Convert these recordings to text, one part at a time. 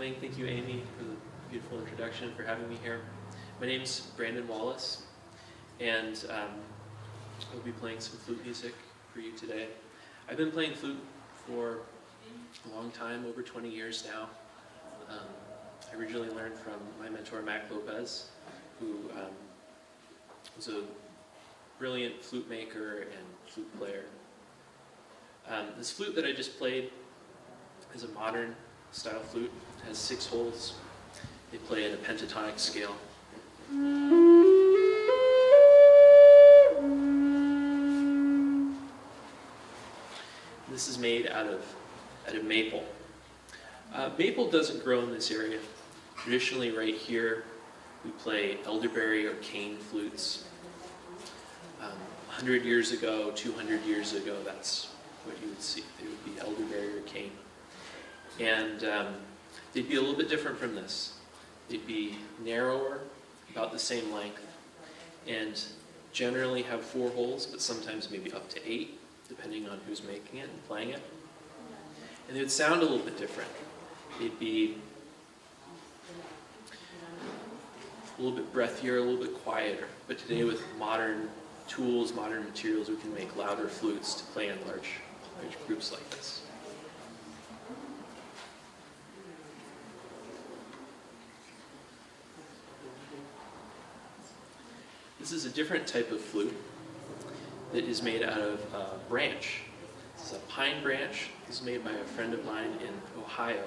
morning. Thank you, Amy, for the beautiful introduction, for having me here. My name's Brandon Wallace, and I'll be playing some flute music for you today. I've been playing flute for a long time, over 20 years now. I originally learned from my mentor, Mac Lopez, who was a brilliant flute maker and flute player. This flute that I just played is a modern style flute. It has 6 holes. They play in a pentatonic scale. This is made out of maple. Maple doesn't grow in this area. Traditionally, right here, we play elderberry or cane flutes. 100 years ago, 200 years ago, that's what you would see. They would be elderberry or cane. And they'd be a little bit different from this. They'd be narrower, about the same length, and generally have 4 holes, but sometimes maybe up to 8, depending on who's making it and playing it. And they would sound a little bit different. They'd be a little bit breathier, a little bit quieter. But today, with modern tools, modern materials, we can make louder flutes to play in large groups like this. This is a different type of flute that is made out of branch. This is a pine branch. This is made by a friend of mine in Ohio.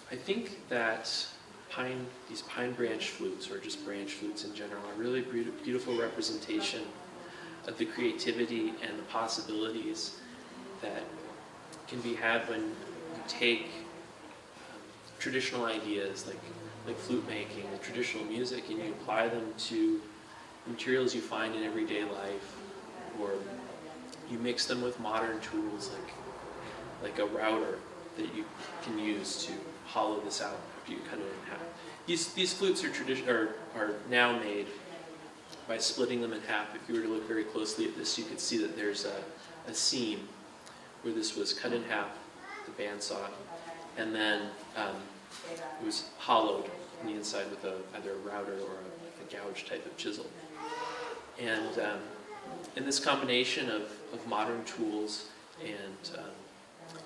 I think that these pine branch flutes, or just branch flutes in general, are really beautiful representation of the creativity and the possibilities that can be had when you take traditional ideas like flute making and traditional music, and you apply them to materials you find in everyday life, or you mix them with modern tools like a router that you can use to hollow this out after you cut it in half. These flutes are now made by splitting them in half. If you were to look very closely at this, you could see that there's a seam where this was cut in half the bandsaw, and then it was hollowed on the inside with either a router or a gouge type of chisel. And in this combination of modern tools and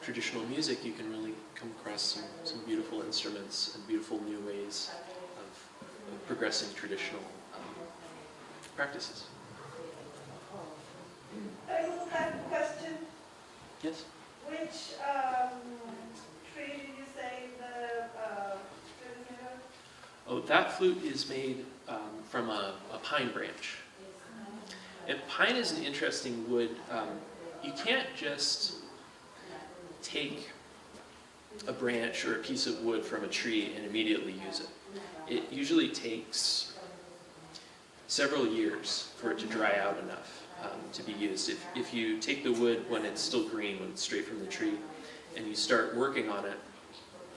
traditional music, you can really come across some beautiful instruments and beautiful new ways of progressing traditional practices. I have a question. Yes? Which tree did you say the flute is made of? Oh, that flute is made from a pine branch. And pine is an interesting wood. You can't just take a branch or a piece of wood from a tree and immediately use it. It usually takes several years for it to dry out enough to be used. If you take the wood when it's still green, when it's straight from the tree, and you start working on it,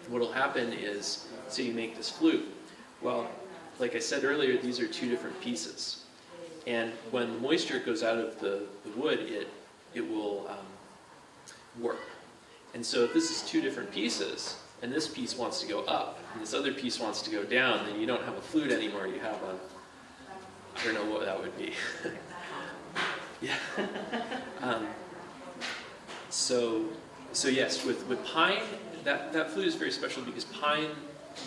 what will happen is, say you make this flute. Well, like I said earlier, these are two different pieces. And when the moisture goes out of the wood, it will warp. And so if this is two different pieces, and this piece wants to go up, and this other piece wants to go down, then you don't have a flute anymore, you have I don't know what that would be. Yeah. So yes, with pine, that flute is very special because pine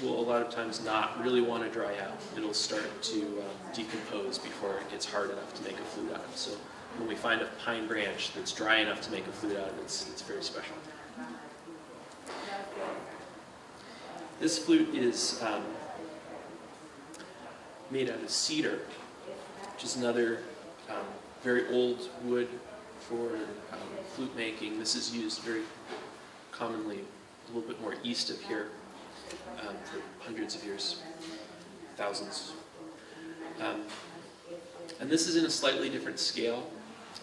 will a lot of times not really want to dry out. It'll start to decompose before it gets hard enough to make a flute out of. So when we find a pine branch that's dry enough to make a flute out of, it's very special. This flute is made out of cedar, which is another very old wood for flute making. This is used very commonly a little bit more east of here for hundreds of years, thousands. And this is in a slightly different scale.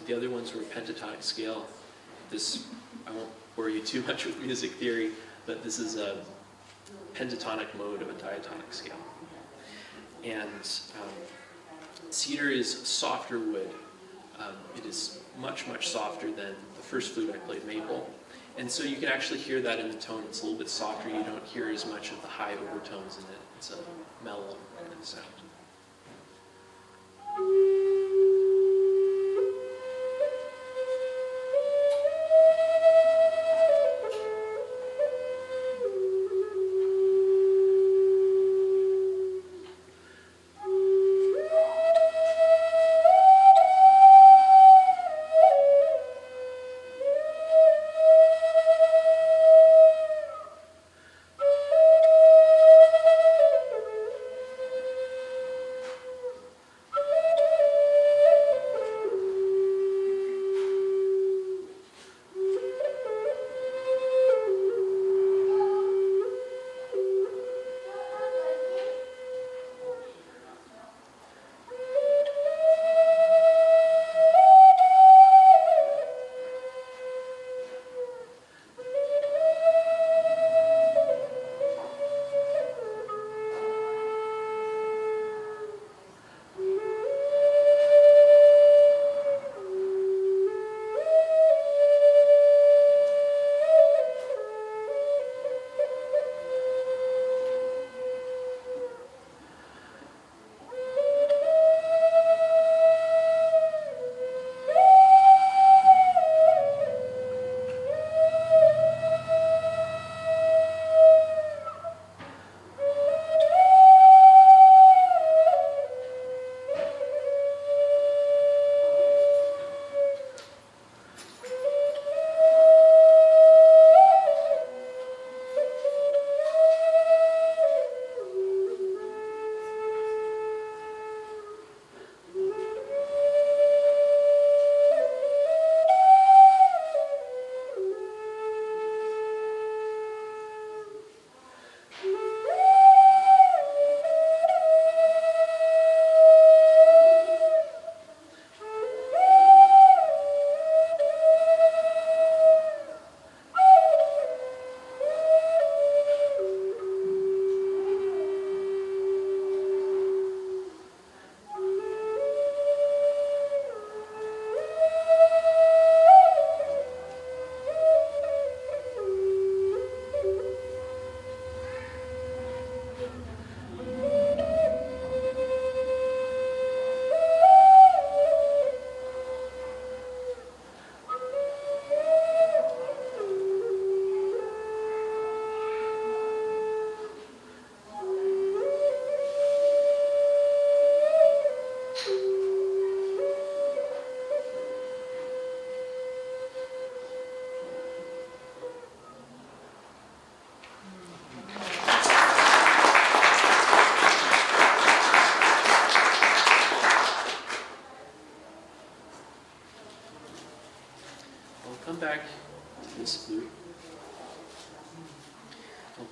The other ones were a pentatonic scale. This, I won't bore you too much with music theory, but this is a pentatonic mode of a diatonic scale. And cedar is softer wood. It is much, much softer than the first flute I played, maple. And so you can actually hear that in the tone. It's a little bit softer. You don't hear as much of the high overtones in it. It's a mellow kind of sound.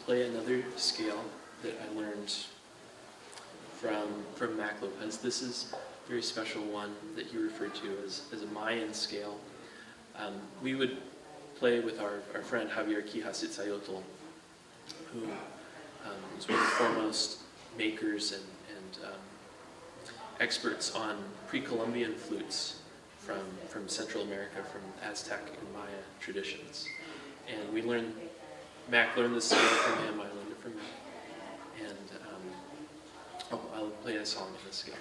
play another scale that I learned from Mac Lopez. This is a very special one that he referred to as a Mayan scale. We would play with our friend Javier Quijas Itzayotl, who was one of the foremost makers and experts on pre-Columbian flutes from Central America, from Aztec and Maya traditions. And Mac learned this scale from him, I learned it from him. And I'll play a song in this scale.